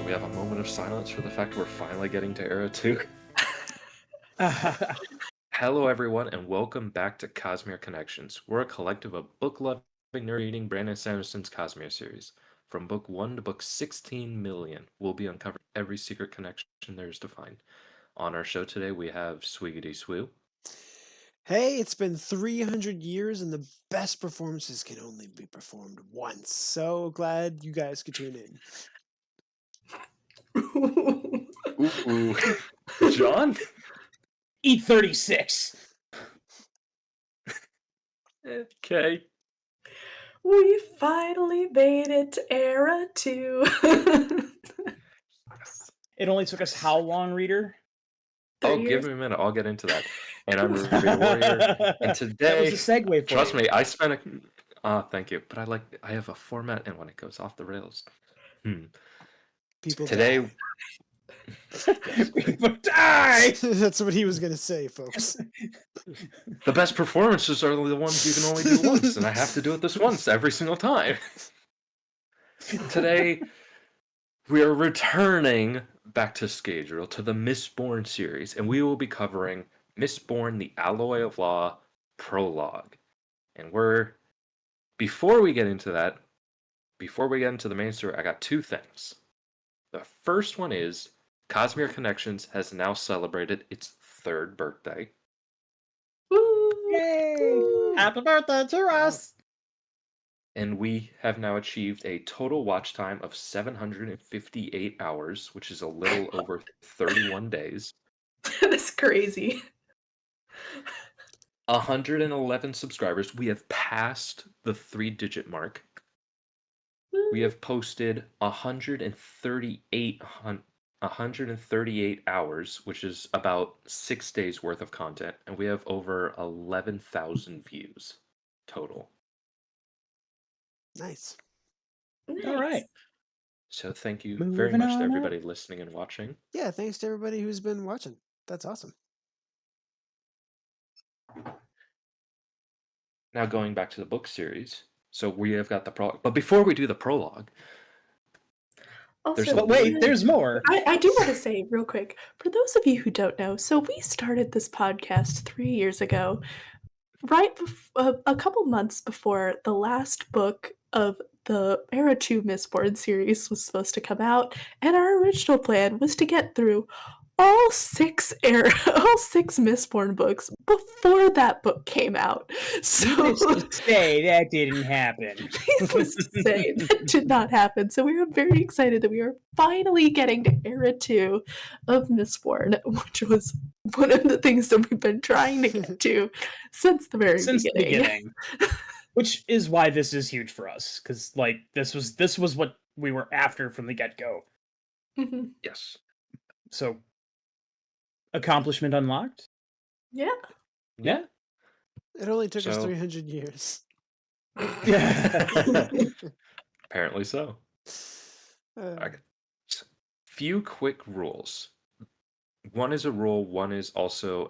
Should we have a moment of silence for the fact we're finally getting to Era 2? Hello, everyone, and welcome back to Cosmere Connections. We're a collective of book-loving, nerd-eating Brandon Sanderson's Cosmere series. From book 1 to book 16 million, we'll be uncovering every secret connection there is to find. On our show today, we have Swiggity Swoo. Hey, it's been 300 years and the best performances can only be performed once. So glad you guys could tune in. Ooh. John? Eat 36. Okay. We finally made it to Era 2. It only took us how long, Reader? Oh, give me a minute. I'll get into that. And I'm ReaderWarrior. And today, that was a segue for trust you. me, I spent a... thank you. But I have a format, and when it goes off the rails... People today... die. People die! That's what he was going to say, folks. The best performances are the ones you can only do once, and I have to do it this once every single time. Today, we are returning back to schedule to the Mistborn series, and we will be covering Mistborn, the Alloy of Law Prologue. And before we get into that, before we get into the main story, I got two things. The first one is Cosmere Connections has now celebrated its 3rd birthday. Woo! Yay! Happy birthday to us! And we have now achieved a total watch time of 758 hours, which is a little over 31 days. That's crazy. 111 subscribers. We have passed the 3-digit mark. We have posted 138 hours, which is about 6 days worth of content, and we have over 11,000 views total. Nice. All right. So thank you Moving very much to on everybody listening and watching. Yeah, thanks to everybody who's been watching. That's awesome. Now going back to the book series. So we have got the prologue. But before we do the prologue... Also, But wait, there's more. I do want to say real quick, for those of you who don't know, so we started this podcast 3 years ago, right a couple months before the last book of the Era 2 Mistborn series was supposed to come out, and our original plan was to get through all 6 Mistborn books before that book came out. So Needless to say, that didn't happen. needless to say, that did not happen. So we are very excited that we are finally getting to Era 2 of Mistborn, which was one of the things that we've been trying to get to since the very beginning. Which is why this is huge for us, because like this was what we were after from the get-go. Mm-hmm. Yes. So accomplishment unlocked? Yeah. Yeah. It only took us So- 300 years. Apparently so. Okay. Few quick rules. One is a rule, one is also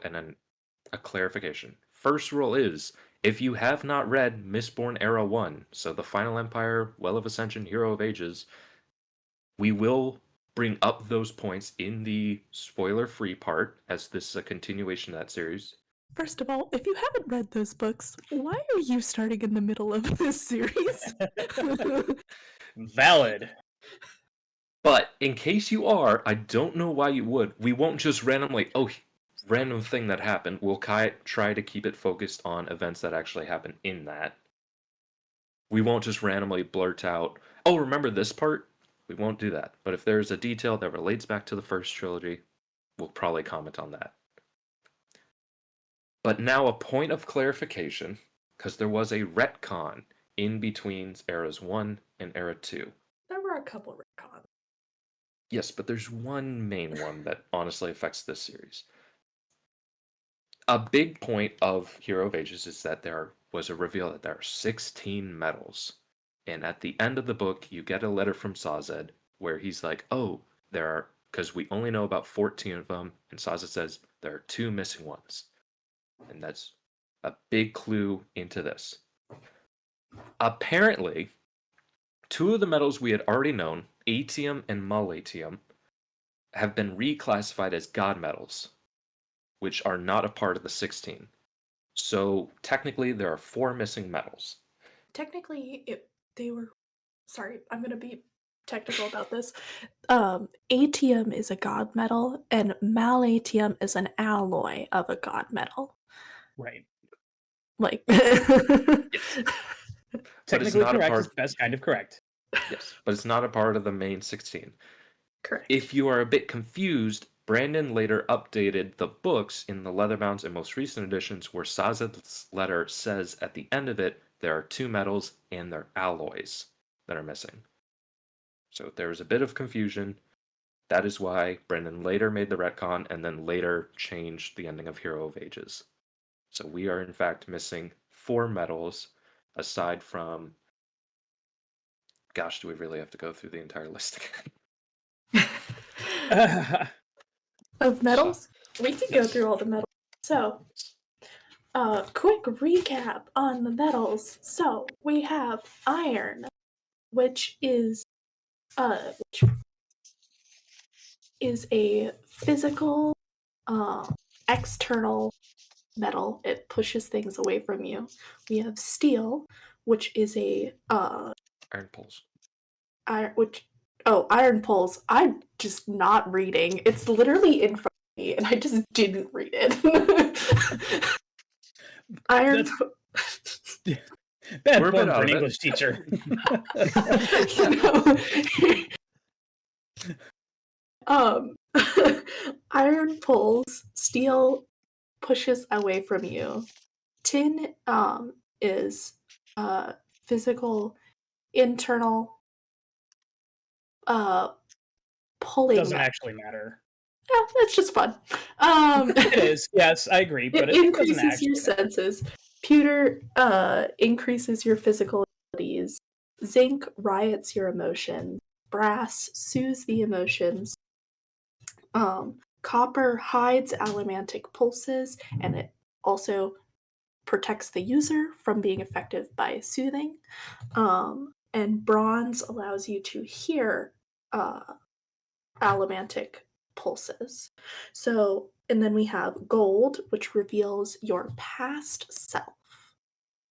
a clarification. First rule is, if you have not read Mistborn Era 1, so the Final Empire, Well of Ascension, Hero of Ages, we will bring up those points in the spoiler-free part, as this is a continuation of that series. First of all, if you haven't read those books, why are you starting in the middle of this series? Valid. But in case you are, I don't know why you would. We won't just randomly, random thing that happened. We'll try to keep it focused on events that actually happen in that. We won't just randomly blurt out, oh, remember this part? We won't do that. But if there's a detail that relates back to the first trilogy, we'll probably comment on that. But now a point of clarification, because there was a retcon in between Eras 1 and Era 2. There were a couple retcons. Yes, but there's one main one that honestly affects this series. A big point of Hero of Ages is that there was a reveal that there are 16 medals. And at the end of the book, you get a letter from Sazed where he's like, oh, there are, because we only know about 14 of them, and Sazed says there are 2 missing ones. And that's a big clue into this. Apparently, 2 of the medals we had already known, atium and malatium have been reclassified as god metals, which are not a part of the 16. So technically, there are 4 missing metals. Technically, they were. Sorry, I'm gonna be technical about this. Atium is a god metal, and malatium is an alloy of a god metal. Right. Like, Technically not a correct part- is best kind of correct. Yes, but it's not a part of the main 16. correct. If you are a bit confused, Brandon later updated the books in the leatherbounds and most recent editions where Sazed's letter says at the end of it there are 2 metals and their alloys that are missing. So there was a bit of confusion. That is why Brandon later made the retcon and then later changed the ending of Hero of Ages. So we are in fact missing 4 metals aside from... Gosh, do we really have to go through the entire list again? Of metals? We could go through all the metals. So, quick recap on the metals. So, we have iron, which is a physical, external metal. It pushes things away from you. We have steel, which is a Iron poles. iron poles. I'm just not reading. It's literally in front of me, and I just didn't read it. Iron. Bad We're a bit form out for of an it. English teacher. Iron poles. Steel pushes away from you. Tin is physical, internal pulling. Doesn't actually matter. Yeah, that's just fun. It is, yes, I agree, but it it increases doesn't actually your senses. Pewter increases your physical abilities. Zinc riots your emotions. Brass soothes the emotions. Copper hides allomantic pulses, and it also protects the user from being affected by soothing. And bronze allows you to hear allomantic pulses. So, and then we have gold, which reveals your past self.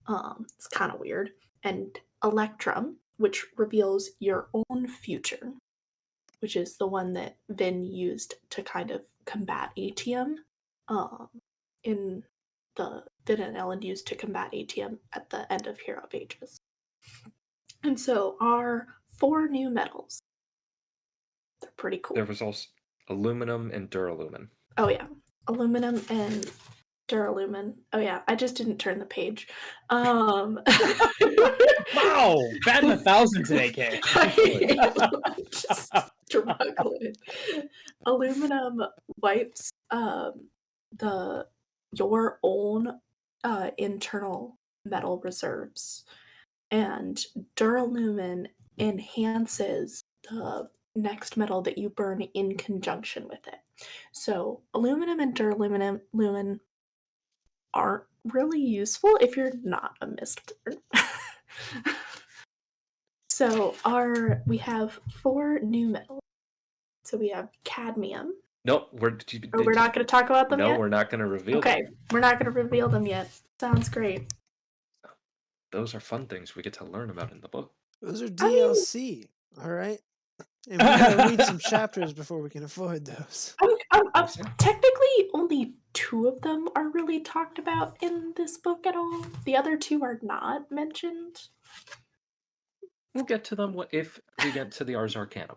It's kind of weird. And electrum, which reveals your own future, which is the one that Vin used to kind of combat atium. In the Vin and Ellen used to combat atium at the end of Hero of Ages. And so our 4 new metals. They're pretty cool. There was also aluminum and duralumin. Oh yeah, aluminum and duralumin. Oh yeah, I just didn't turn the page. Wow, batting 1,000 today, Kay. I'm just struggling. Aluminum wipes your own internal metal reserves, and duralumin enhances the next metal that you burn in conjunction with it. So aluminum and duralumin aren't really useful if you're not a Mistborn. So we have 4 new metals. So we have cadmium. Nope, we're not going to talk about them yet? No, we're not going to reveal Okay, them. we're not going to reveal them yet. Sounds great. Those are fun things we get to learn about in the book. Those are DLC, all right? And we gotta read some chapters before we can afford those. Technically, only 2 of them are really talked about in this book at all. The other 2 are not mentioned. We'll get to them if we get to the Ars Arcanum.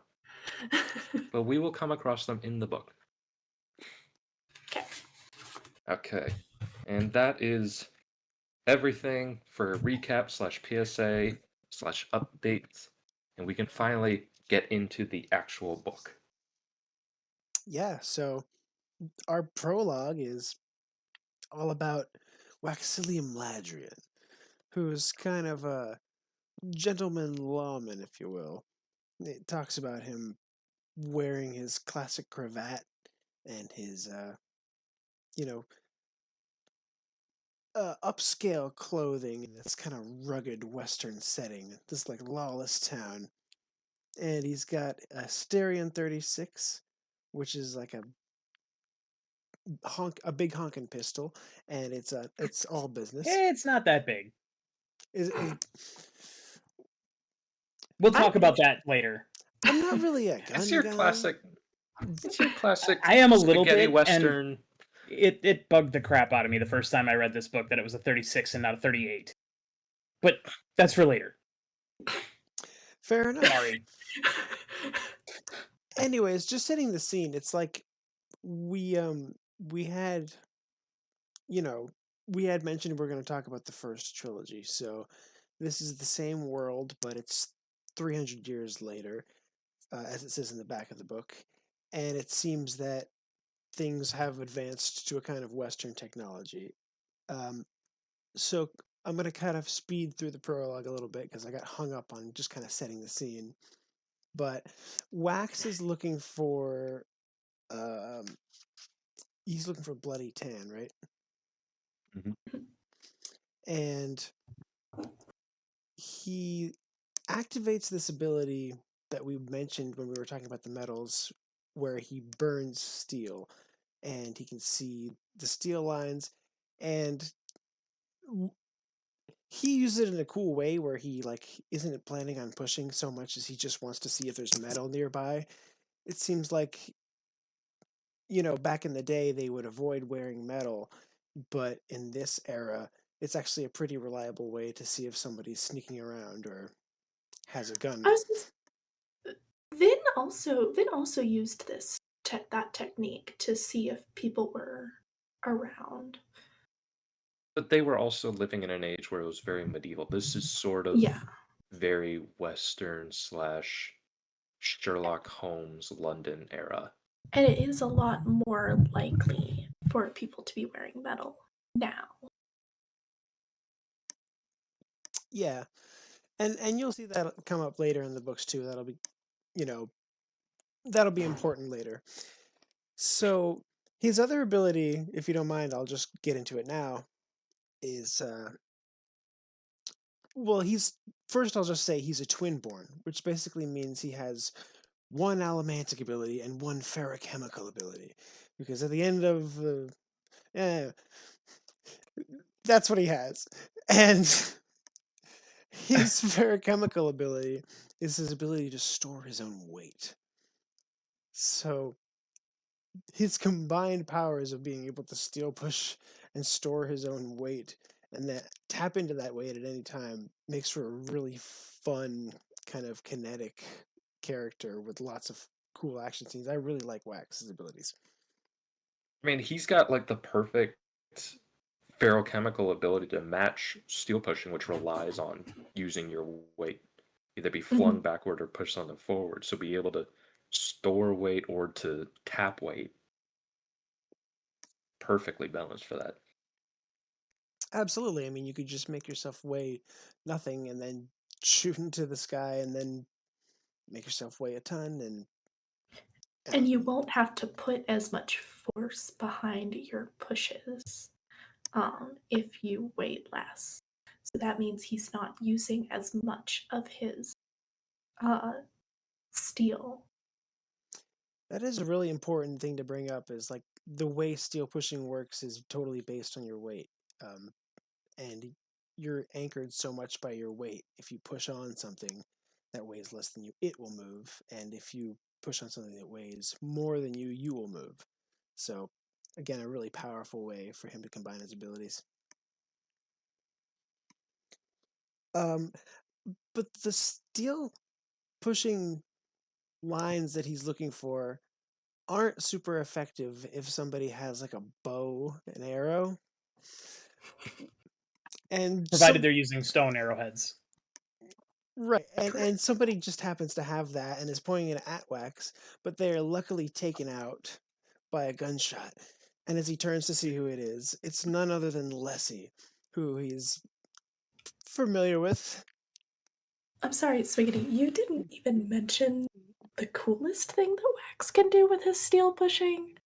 But we will come across them in the book. Okay. And that is everything for recap /PSA /updates. And we can finally get into the actual book. Yeah, so our prologue is all about Waxilium Ladrian, who is kind of a gentleman lawman, if you will. It talks about him wearing his classic cravat and his, upscale clothing in this kind of rugged western setting, this like lawless town. and he's got a Styrian 36, which is like a big honking pistol, and it's all business. It's not that big. Is We'll talk about that later. I'm not really a gun It's your guy. classic. It's your classic. I am a little spaghetti bit, western. and it bugged the crap out of me the first time I read this book that it was a 36 and not a 38. But that's for later. Fair enough. Sorry. Anyways, just setting the scene, it's like we had mentioned we're going to talk about the first trilogy. So this is the same world, but it's 300 years later, as it says in the back of the book. And it seems that things have advanced to a kind of Western technology. So I'm going to kind of speed through the prologue a little bit because I got hung up on just kind of setting the scene. But Wax is looking for he's looking for Bloody Tan, right? Mm-hmm. And he activates this ability that we mentioned when we were talking about the metals, where he burns steel and he can see the steel lines, and he uses it in a cool way where he isn't planning on pushing so much as he just wants to see if there's metal nearby. It seems like back in the day they would avoid wearing metal, but in this era it's actually a pretty reliable way to see if somebody's sneaking around or has a gun. Vin also used that technique to see if people were around. But they were also living in an age where it was very medieval. This is sort of very Western / Sherlock Holmes London era. And it is a lot more likely for people to be wearing metal now. Yeah. And you'll see that come up later in the books too. That'll be that'll be important later. So his other ability, if you don't mind, I'll just get into it now, is I'll just say he's a twinborn, which basically means he has one allomantic ability and one ferrochemical ability. Because at the end of that's what he has. And his ferrochemical ability is his ability to store his own weight. So his combined powers of being able to steel push and store his own weight and that tap into that weight at any time makes for a really fun kind of kinetic character with lots of cool action scenes. I really like Wax's abilities. I mean, he's got the perfect ferrochemical ability to match steel pushing, which relies on using your weight, either be flung backward or push something forward. So be able to store weight or to tap weight. Perfectly balanced for that. Absolutely. I mean, you could just make yourself weigh nothing and then shoot into the sky and then make yourself weigh a ton and you won't have to put as much force behind your pushes if you weigh less. So that means he's not using as much of his steel. That is a really important thing to bring up, is the way steel pushing works is totally based on your weight. And you're anchored so much by your weight. If you push on something that weighs less than you, it will move. And if you push on something that weighs more than you, you will move. So, again, a really powerful way for him to combine his abilities. But the steel pushing lines that he's looking for aren't super effective if somebody has a bow and arrow. And provided they're using stone arrowheads. Right, and somebody just happens to have that and is pointing it at Wax, but they are luckily taken out by a gunshot. And as he turns to see who it is, it's none other than Lessie, who he's familiar with. I'm sorry, Swiggity, you didn't even mention the coolest thing that Wax can do with his steel pushing,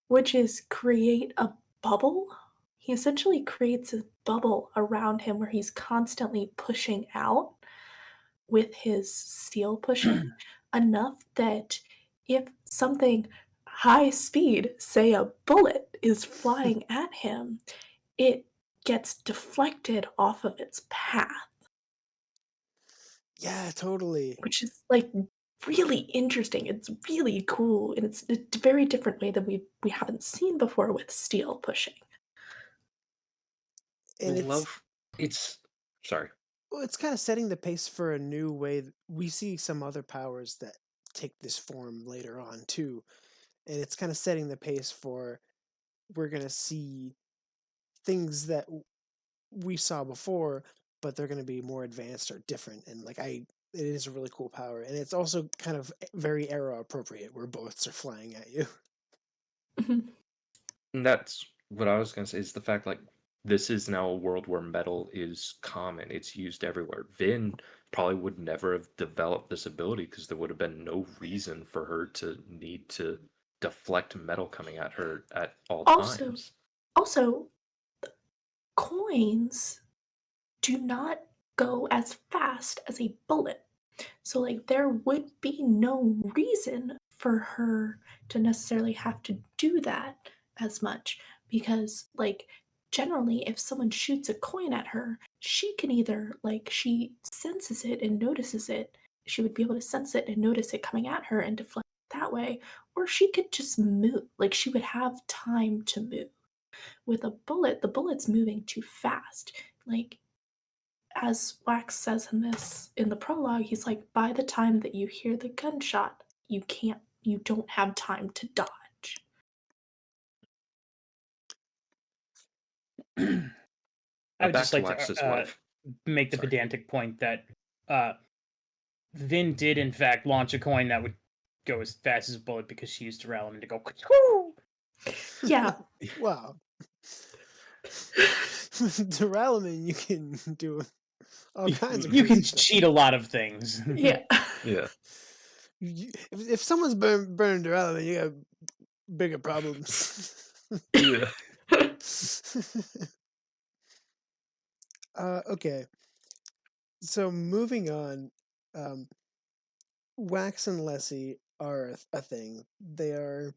which is create a bubble. He essentially creates a bubble around him where he's constantly pushing out. with his steel pushing enough that if something high speed, say a bullet, is flying at him, it gets deflected off of its path, Yeah, totally. which is like really interesting. It's really cool, and it's a very different way that we haven't seen before with steel pushing. And It's sorry. well, it's kind of setting the pace for a new way. We see some other powers that take this form later on too, and it's kind of setting the pace for we're gonna see things that we saw before, but they're gonna be more advanced or different. And it is a really cool power, and it's also kind of very era appropriate, where bullets are flying at you. Mhm. And that's what I was gonna say, is the fact like this is now a world where metal is common. It's used everywhere. Vin probably would never have developed this ability because there would have been no reason for her to need to deflect metal coming at her at all Also, times. also, coins do not go as fast as a bullet. So, like, there would be no reason for her to necessarily have to do that as much because, like, generally, if someone shoots a coin at her, she can either, like, she senses it and notices it. She would be able to sense it and notice it coming at her and deflect it that way, or she could just move. Like, she would have time to move. With a bullet, the bullet's moving too fast. Like, as Wax says in the prologue, he's like, by the time that you hear the gunshot, you don't have time to dodge. I But would back just to like Wax's to wife. make the Sorry. pedantic point that Vin did in fact launch a coin that would go as fast as a bullet because she used Duralum to go. Whoo! Yeah. Wow. Duralumin, you can do all kinds of You can crazy stuff. cheat a lot of things. Yeah. Yeah. If someone's burning duralumin, you got bigger problems. Yeah. Okay. So moving on, Wax and Lessie are a thing. They are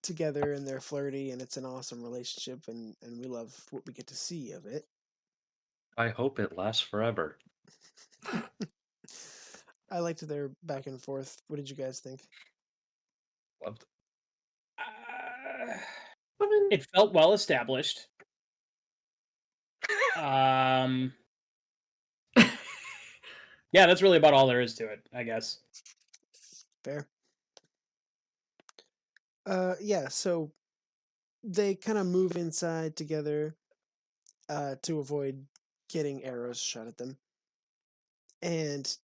together and they're flirty, and it's an awesome relationship, and we love what we get to see of it. I hope it lasts forever. I liked their back and forth. What did you guys think? Loved It felt well established. Yeah, that's really about all there is to it, I guess. Fair. Yeah, so they kind of move inside together to avoid getting arrows shot at them. And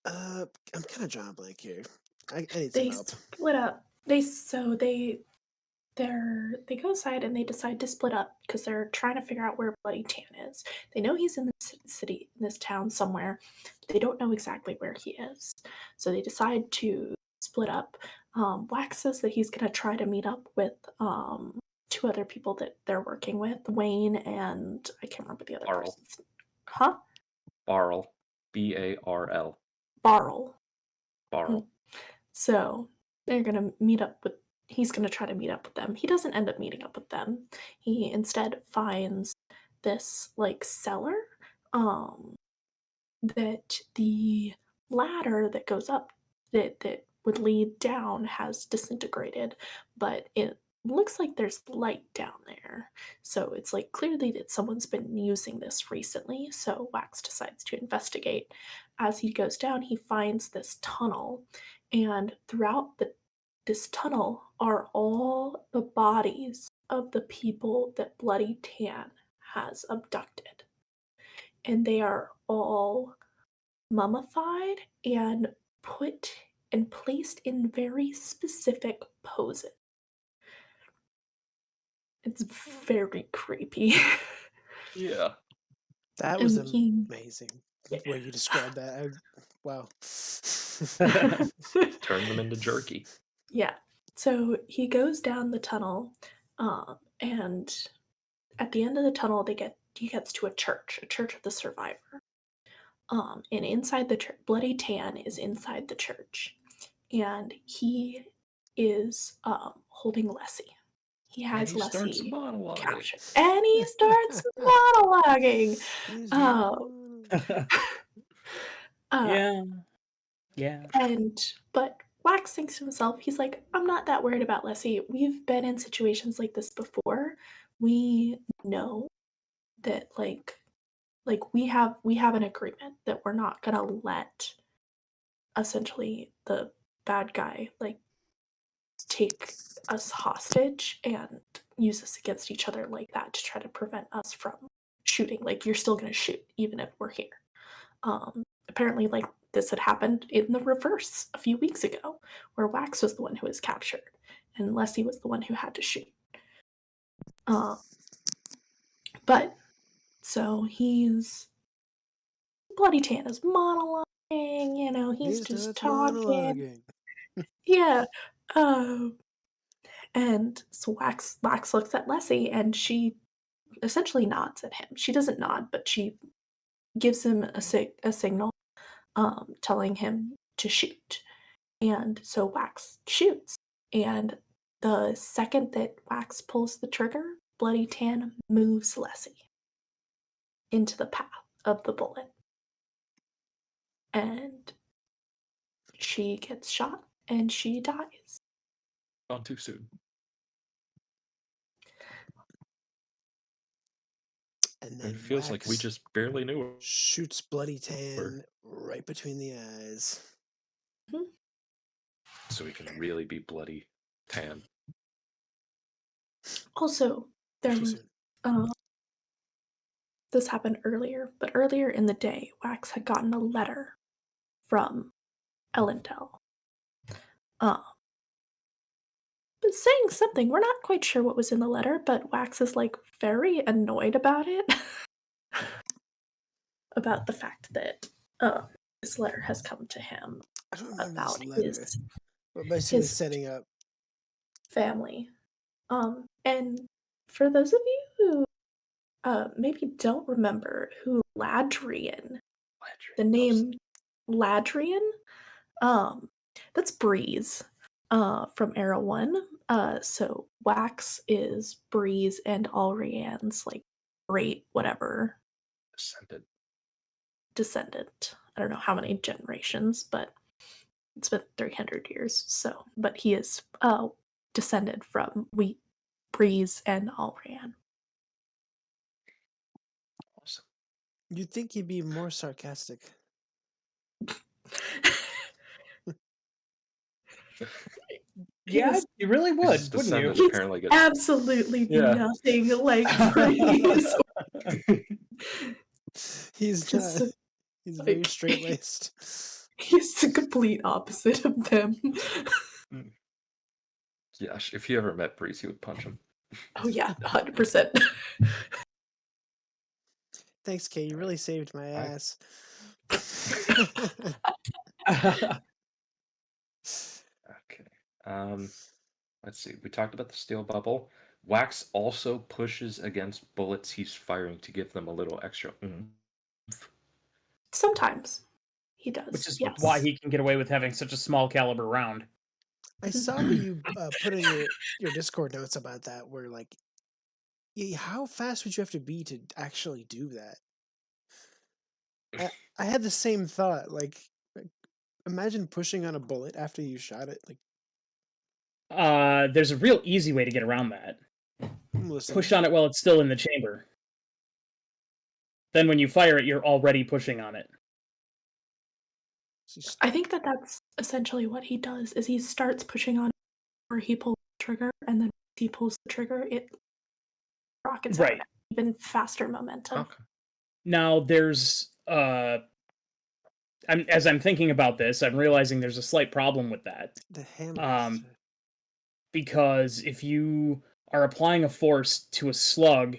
I'm kind of drawing a blank here. I need some They help. split up. They go aside and they decide to split up because they're trying to figure out where Bloody Tan is. They know he's in this city, in this town somewhere. They don't know exactly where he is. So they decide to split up. Wax says that he's going to try to meet up with two other people that they're working with, Wayne and I can't remember the other Barl. person's. Huh? Barl. B-A-R-L. Barl. Barl. So they're going to meet up with he's going to try to meet up with them. He doesn't end up meeting up with them. He instead finds this like cellar that the ladder that goes up that would lead down has disintegrated, but it looks like there's light down there. So it's like clearly that someone's been using this recently. So Wax decides to investigate. As he goes down, he finds this tunnel, and throughout this tunnel are all the bodies of the people that Bloody Tan has abducted. And they are all mummified and put and placed in very specific poses. It's very creepy. Yeah. That was And amazing. The way you described that. Wow. Turn them into jerky. Yeah. So he goes down the tunnel, and at the end of the tunnel, he gets to a church of the survivor. And inside the church, Bloody Tan is inside the church, and he is holding Lessie. He has Lessie captured, and he starts monologuing. Yeah. But Wax thinks to himself, he's like, I'm not that worried about Lessie. We've been in situations like this before. We know that like we have an agreement that we're not gonna let essentially the bad guy like take us hostage and use us against each other like that to try to prevent us from shooting. Like, you're still gonna shoot even if we're here. Apparently, like, this had happened in the reverse a few weeks ago, where Wax was the one who was captured and Lessie was the one who had to shoot. But so Bloody Tan is monologuing, you know, he's just talking. Monologuing. Yeah. And so Wax looks at Lessie and she essentially nods at him. She doesn't nod, but she gives him a signal, telling him to shoot. And so Wax shoots. And the second that Wax pulls the trigger, Bloody Tan moves Lessie into the path of the bullet. And she gets shot and she dies. Gone too soon. And then it feels like we just barely knew her. Shoots Bloody Tan right between the eyes. Mm-hmm. So he can really be Bloody Tan. Also, there was this happened earlier, but earlier in the day, Wax had gotten a letter from Elendel. But saying something, we're not quite sure what was in the letter, but Wax is like very annoyed about it. About the fact that this letter has come to him about his basically setting up family. And for those of you who maybe don't remember who Ladrian, the name Ladrian, that's Breeze from Era 1. So Wax is Breeze and Alrian's like great whatever descendant. I don't know how many generations, but it's been 300 years. So, but he is descended from Breeze and Alrian. Awesome. You'd think he'd be more sarcastic. Yeah, you really would, wouldn't you? Apparently gets... absolutely nothing like Breeze. He's very straight-laced. He's the complete opposite of them. Gosh, if you ever met Breeze, you would punch him. Oh yeah, 100%. Thanks, Kay. You really saved my ass. Okay. Let's see. We talked about the steel bubble. Wax also pushes against bullets he's firing to give them a little extra oomph. Sometimes he does. Which is why he can get away with having such a small caliber round. I saw what you put in your Discord notes about that, where like, how fast would you have to be to actually do that? I had the same thought. Like, imagine pushing on a bullet after you shot it. Like, there's a real easy way to get around that. Push on it while it's still in the chamber. Then when you fire it, you're already pushing on it. I think that's essentially what he does, is he starts pushing on it where he pulls the trigger, and then when he pulls the trigger, it rockets out even faster momentum. Okay. Now, there's... as I'm thinking about this, I'm realizing there's a slight problem with that. The hammer. Because if you are applying a force to a slug,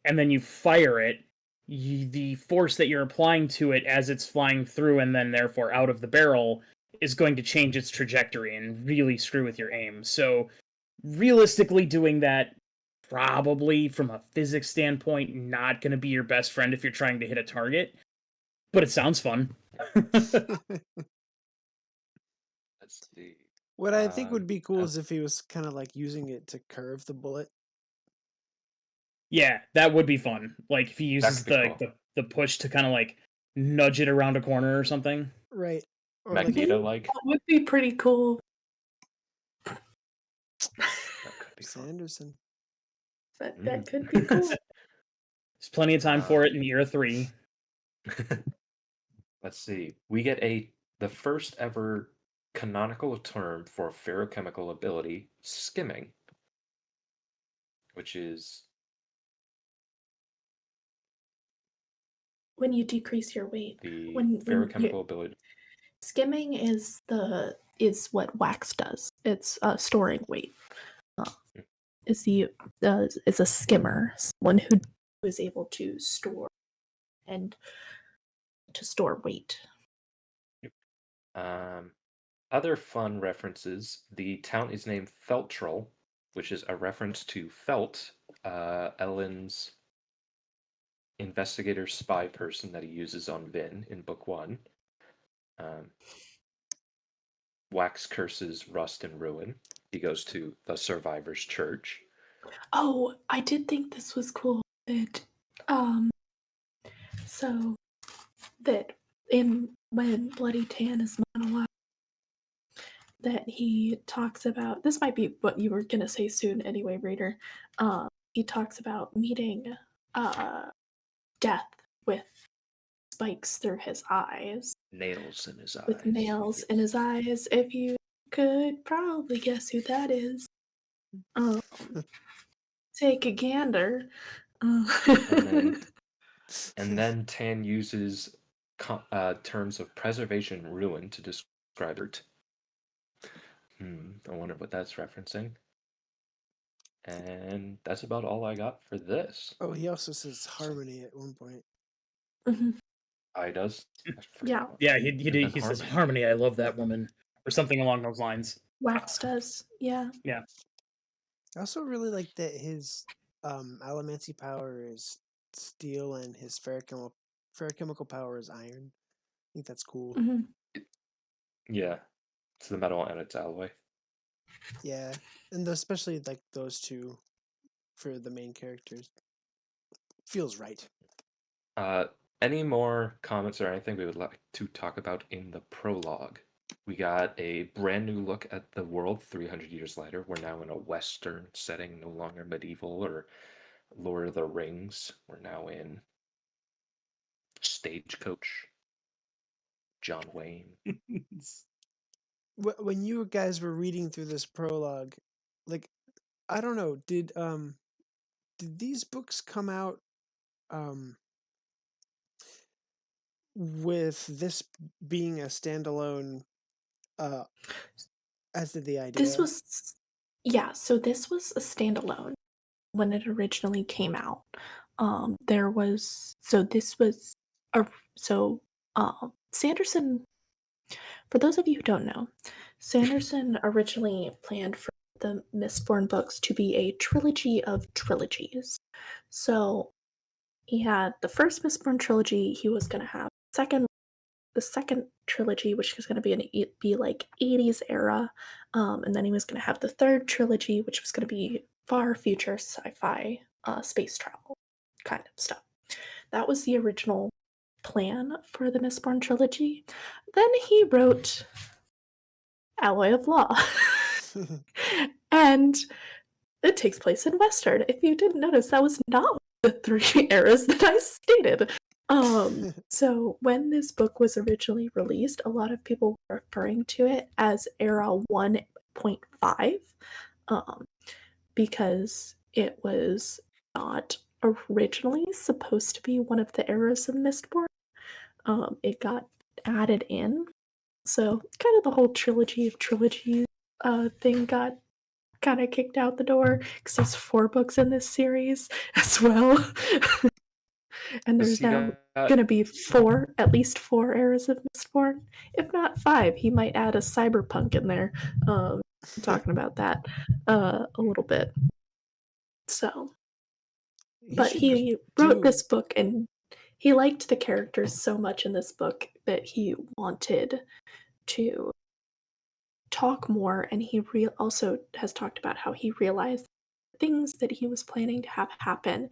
and then you fire it, the force that you're applying to it as it's flying through and then therefore out of the barrel is going to change its trajectory and really screw with your aim. So realistically doing that probably, from a physics standpoint, not going to be your best friend if you're trying to hit a target. But it sounds fun. Let's see. What I think would be cool is if he was kind of like using it to curve the bullet. Yeah, that would be fun. Like if he uses cool. the push to kind of like nudge it around a corner or something. Right. Or Magneto-like. That would be pretty cool. That could be fun. Sanderson. That could be cool. There's plenty of time for it in year 3. Let's see. We get the first ever canonical term for ferrochemical ability, skimming, which is when you decrease your weight. the When ferrochemical ability. Skimming is what wax does. It's storing weight. Is a skimmer, someone who is able to store weight. Other fun references. The town is named Feltrel, which is a reference to Felt, Ellen's investigator spy person that he uses on Vin in book 1. Wax curses rust and ruin. He goes to the survivor's church. Oh, I did think this was cool that so that when Bloody Tan is monologue that he talks about, this might be what you were gonna say soon anyway, reader. He talks about meeting death with spikes through his eyes. Nails in his eyes. With nails in his eyes. If you could probably guess who that is. Take a gander. And then Tan uses terms of preservation ruin to describe it. I wonder what that's referencing. And that's about all I got for this. Oh, he also says harmony at one point. Mm-hmm. He does? Yeah. Yeah, he says, harmony, I love that woman. Or something along those lines. Wax does, yeah. Yeah. I also really like that his allomancy power is steel and his ferrochemical power is iron. I think that's cool. Mm-hmm. Yeah. It's the metal and its alloy. Yeah. And especially like those two for the main characters. Feels right. Any more comments or anything we would like to talk about in the prologue? We got a brand new look at the world 300 years later. We're now in a Western setting, no longer medieval or Lord of the Rings. We're now in Stagecoach, John Wayne. When you guys were reading through this prologue, like, I don't know, did these books come out with this being a standalone as did the idea? So this was a standalone when it originally came out. Sanderson, for those of you who don't know, Sanderson originally planned for the Mistborn books to be a trilogy of trilogies. So he had the first Mistborn trilogy, he was going to have the second trilogy, which was going to be like 80s era, and then he was going to have the third trilogy, which was going to be far future sci-fi, space travel kind of stuff. That was the original plan for the Mistborn trilogy. Then he wrote Alloy of Law, and it takes place in Western. If you didn't notice, that was not the 3 eras that I stated. So when this book was originally released, a lot of people were referring to it as Era 1.5, because it was not originally supposed to be one of the eras of Mistborn. It got added in, so kind of the whole trilogy of trilogies thing got kind of kicked out the door, because there's 4 books in this series as well. And there's now going to be at least 4 eras of Mistborn, if not 5. He might add a cyberpunk in there. Talking about that a little bit. So, He but should he do- wrote this book and he liked the characters so much in this book that he wanted to talk more, and he also has talked about how he realized things that he was planning to have happen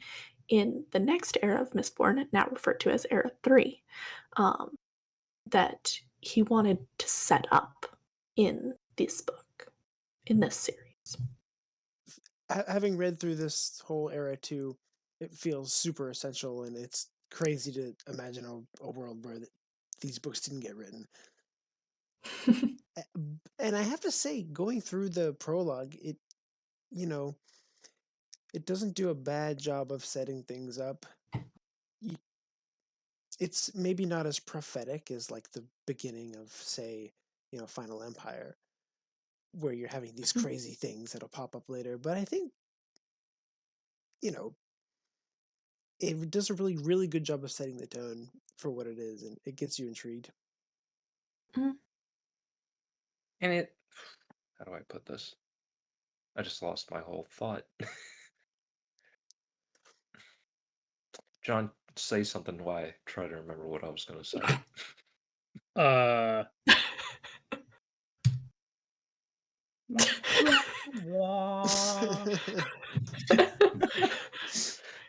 in the next era of Mistborn, now referred to as Era 3, that he wanted to set up in this book, in this series. Having read through this whole era too, it feels super essential, and it's crazy to imagine a world where these books didn't get written. And I have to say, going through the prologue, it doesn't do a bad job of setting things up. It's maybe not as prophetic as like the beginning of, say, Final Empire, where you're having these crazy things that'll pop up later. But I think, it does a really, really good job of setting the tone for what it is, and it gets you intrigued. And how do I put this? I just lost my whole thought. John, say something while I try to remember what I was going to say.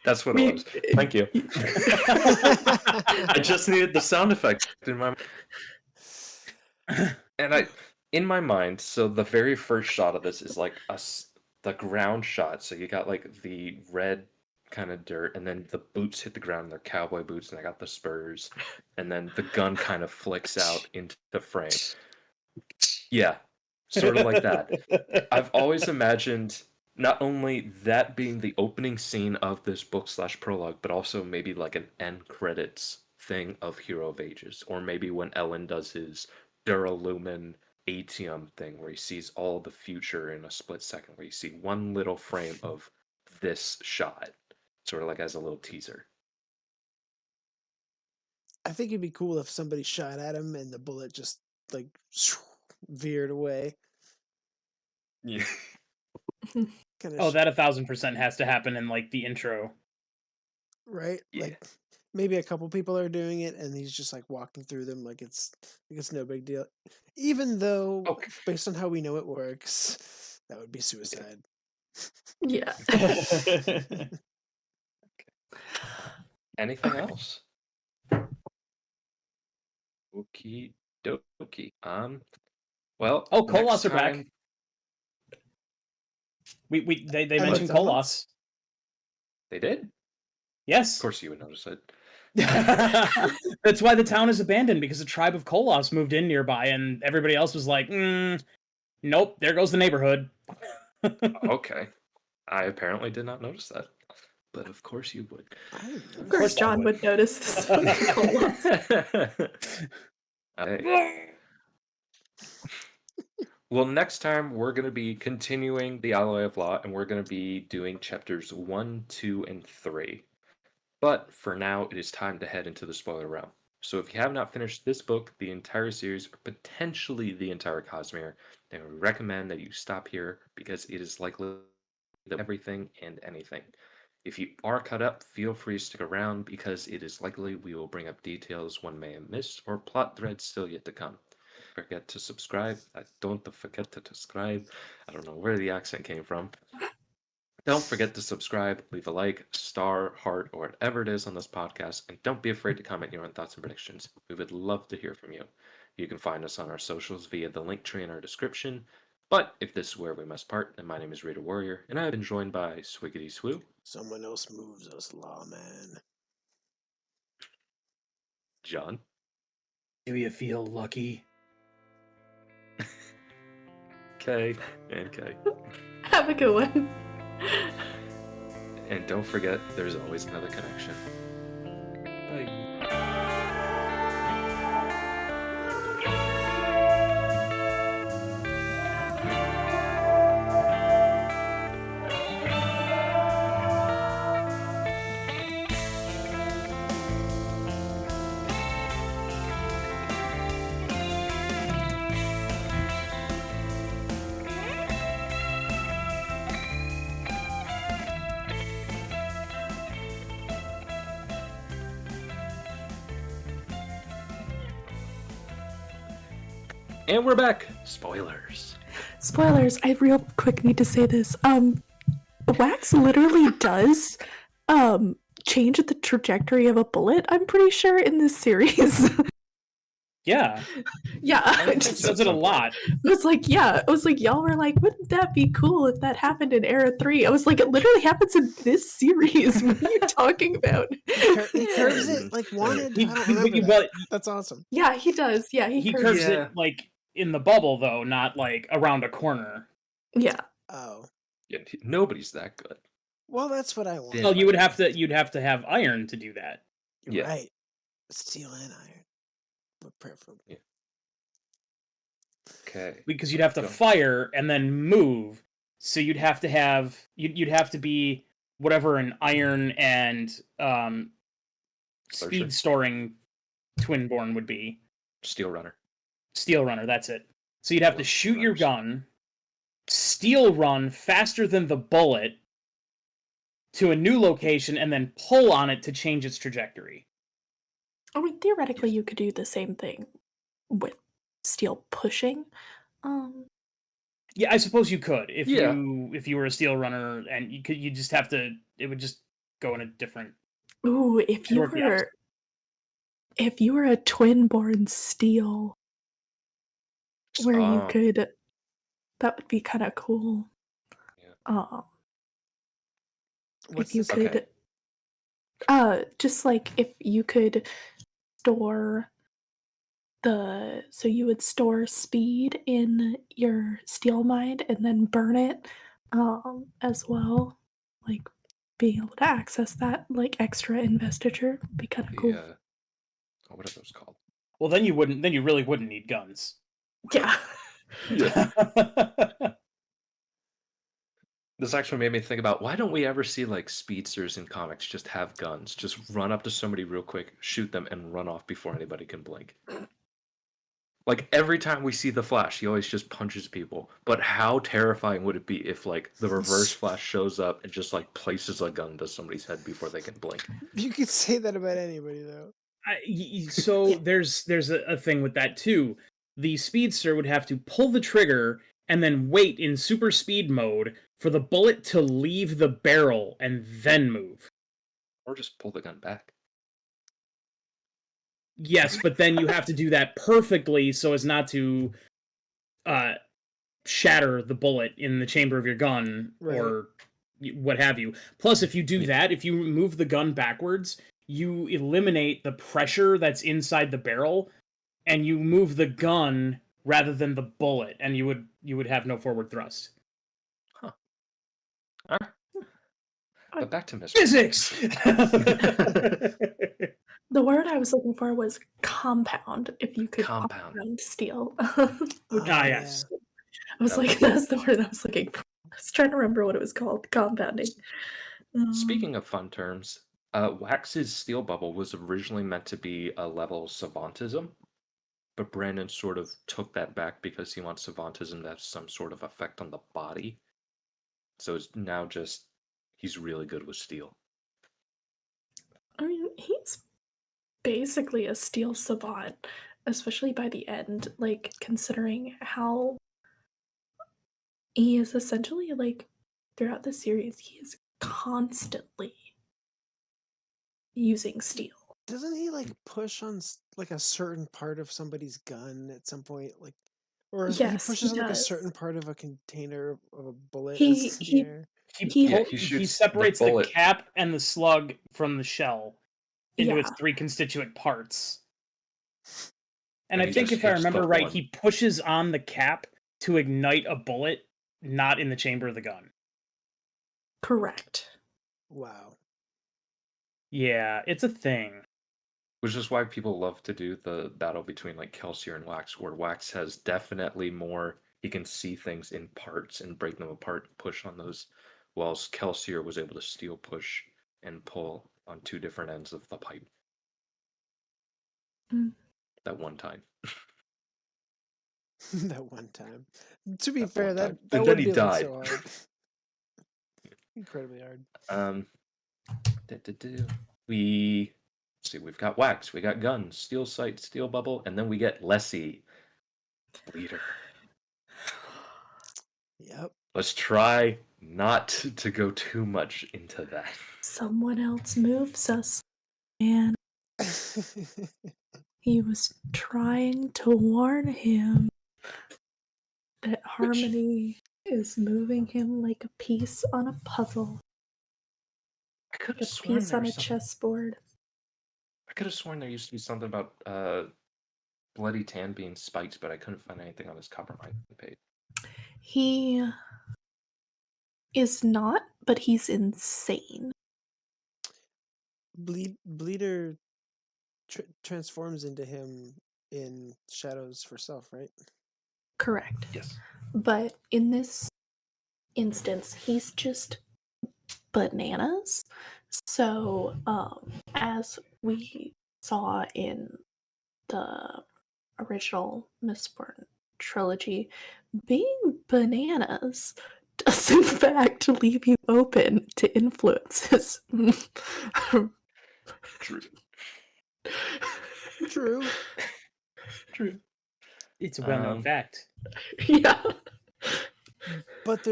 That's what it was. Thank you. I just needed the sound effect in my and in my mind. So the very first shot of this is like the ground shot. So you got like the red kind of dirt, and then the boots hit the ground. They're cowboy boots, and I got the spurs, and then the gun kind of flicks out into the frame. Yeah, sort of like that. I've always imagined not only that being the opening scene of this book / prologue, but also maybe like an end credits thing of Hero of Ages, or maybe when Ellen does his Duralumin Atium thing, where he sees all the future in a split second, where you see one little frame of this shot, sort of like as a little teaser. I think it'd be cool if somebody shot at him and the bullet just like veered away. Yeah. Oh, that 1000% has to happen in like the intro. Right? Yeah. Like maybe a couple people are doing it and he's just like walking through them like it's no big deal. Even though based on how we know it works, that would be suicide. Yeah. Anything else? Okie dokie. Well. Oh, Koloss are back. They mentioned Koloss. They did? Yes. Of course you would notice it. That's why the town is abandoned, because a tribe of Koloss moved in nearby, and everybody else was like, nope, there goes the neighborhood. Okay. I apparently did not notice that. But of course you would. Of course John would notice this. Well, next time we're going to be continuing the Alloy of Law, and we're going to be doing chapters 1, 2, and 3. But for now, it is time to head into the spoiler realm. So if you have not finished this book, the entire series, or potentially the entire Cosmere, then we recommend that you stop here, because it is likely everything and anything. If you are caught up, feel free to stick around, because it is likely we will bring up details one may have missed, or plot threads still yet to come. Forget to subscribe. Don't forget to subscribe. I don't know where the accent came from. Don't forget to subscribe, leave a like, star, heart, or whatever it is on this podcast, and don't be afraid to comment your own thoughts and predictions. We would love to hear from you. You can find us on our socials via the link tree in our description. But if this is where we must part, then my name is ReaderWarrior, and I have been joined by Swiggity Swoo. Someone else moves us, lawman. John. Do you feel lucky? K and K. Have a good one. And don't forget, there's always another connection. Bye. And we're back. Spoilers. Spoilers, I real quick need to say this. Wax literally does change the trajectory of a bullet, I'm pretty sure, in this series. Yeah. Yeah. It does it a lot. I was like, y'all were like, wouldn't that be cool if that happened in Era 3? I was like, it literally happens in this series. What are you talking about? He curves it like wanted. I don't remember that. That's awesome. Yeah, he does. Yeah, he curves it like in the bubble, though, not like around a corner. Yeah. Oh. Yeah, nobody's that good. Well, that's what I want. Well, you'd have to have iron to do that. You're right. Steel and iron. But preferably. Yeah. Okay. Because you'd have to fire and then move. So you'd have to have you'd have to be whatever an iron and speed storing Twinborn would be. Steel runner. Steel runner, that's it. So you'd have to shoot your gun, steel run faster than the bullet to a new location, and then pull on it to change its trajectory. I mean, theoretically, you could do the same thing with steel pushing. Yeah, I suppose you could if you were a steel runner, and you just have to. It would just go in a different. Ooh, if you were a Twinborn steel, where you could, that would be kind of cool. Yeah. If you could, just like if you could store so you would store speed in your steel mind and then burn it as well, like being able to access that like extra investiture would be kind of cool. What are those called? Well, then you really wouldn't need guns. Yeah. This actually made me think about, why don't we ever see like speedsters in comics just have guns, just run up to somebody real quick, shoot them, and run off before anybody can blink. Like every time we see the Flash, he always just punches people. But how terrifying would it be if like the Reverse Flash shows up and just like places a gun to somebody's head before they can blink? You could say that about anybody though. So there's a thing with that too. The speedster would have to pull the trigger and then wait in super speed mode for the bullet to leave the barrel and then move. Or just pull the gun back. Yes, but then you have to do that perfectly so as not to shatter the bullet in the chamber of your gun or what have you. Plus, if you do that, if you move the gun backwards, you eliminate the pressure that's inside the barrel, and you move the gun rather than the bullet, and you would have no forward thrust. Huh. All right. But back to Mistborn. Physics! The word I was looking for was compound, if you could compound steel. Yes. I was like, that's the word I was looking for. I was trying to remember what it was called. Compounding. Speaking of fun terms, Wax's steel bubble was originally meant to be a level savantism, but Brandon sort of took that back because he wants savantism to have some sort of effect on the body. So it's now just, he's really good with steel. I mean, he's basically a steel savant, especially by the end, like considering how he is essentially like throughout the series, he is constantly using steel. Doesn't he like push on like a certain part of somebody's gun at some point, like, or he pushes on like a certain part of a container of a bullet? He separates the cap and the slug from the shell into its three constituent parts. And I think if I remember right, he pushes on the cap to ignite a bullet, not in the chamber of the gun. Correct. Wow. Yeah, it's a thing. Which is why people love to do the battle between like Kelsier and Wax, where Wax has definitely more, he can see things in parts and break them apart, push on those, whilst Kelsier was able to steel push and pull on two different ends of the pipe. That one time. That one time. To be fair, that and then he died. So hard. Incredibly hard. We've got Wax, we got guns, steel sight, steel bubble, and then we get Lessie. Bleeder. Yep. Let's try not to go too much into that. Someone else moves us, and he was trying to warn him that Harmony is moving him like a piece on a puzzle, I could like have a sworn piece there on a was something. chessboard. I could have sworn there used to be something about Bloody Tan being spiked, but I couldn't find anything on his Coppermine page. He is not, but he's insane. Bleeder transforms into him in Shadows for Self, right? Correct. Yes. But in this instance, he's just bananas. So, as we saw in the original Mistborn trilogy, being bananas does in fact leave you open to influences. True. True. True. It's a well-known fact. Yeah. But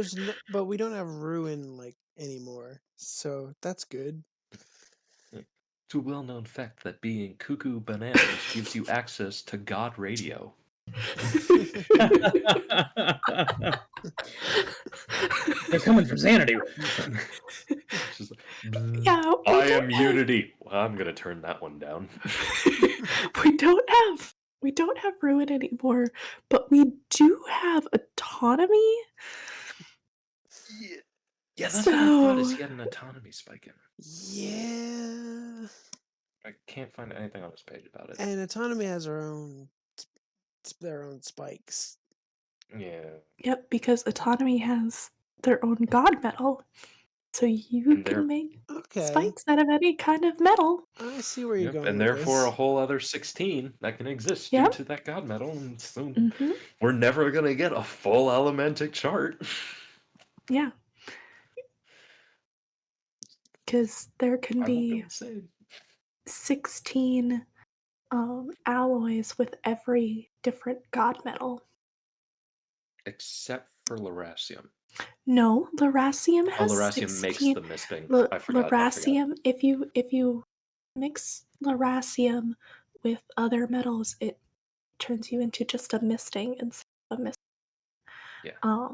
but we don't have Ruin anymore, so that's good. It's a well-known fact that being cuckoo bananas gives you access to God Radio. They're coming for Xanadu. Just Yeah, I am Unity. Well, I'm gonna turn that one down. we don't have Ruin anymore, but we do have autonomy. Yeah, that's what I thought. Is So he had an autonomy spike in it? Yeah. I can't find anything on this page about it. And autonomy has their own spikes. Yeah. yep, because autonomy has their own god metal. So you And can make Okay. spikes out of any kind of metal. I see where you're going. And with therefore a this. whole other 16 that can exist Yep. due to that god metal, and so Mhm. we're never gonna get a full elementic chart. Yeah. Because there can I won't go be insane. 16 alloys with every different god metal. Except for Lerasium. No, Lerasium has Lerasium 16. makes the Mistborn. I forgot. Lerasium, if you mix Lerasium with other metals, it turns you into just a misting instead of a mist. Yeah.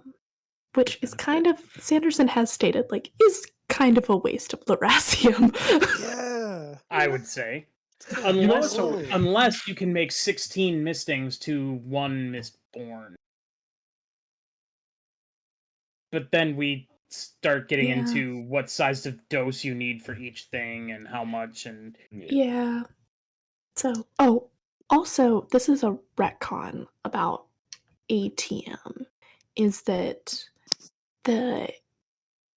Which is kind of, Sanderson has stated, is kind of a waste of Lerasium. Yeah. I would say. You know what, Unless you can make 16 mistings to one Mistborn. But then we start getting Yeah. into what size of dose you need for each thing and how much, and Yeah. So, also, this is a retcon about ATM, is that the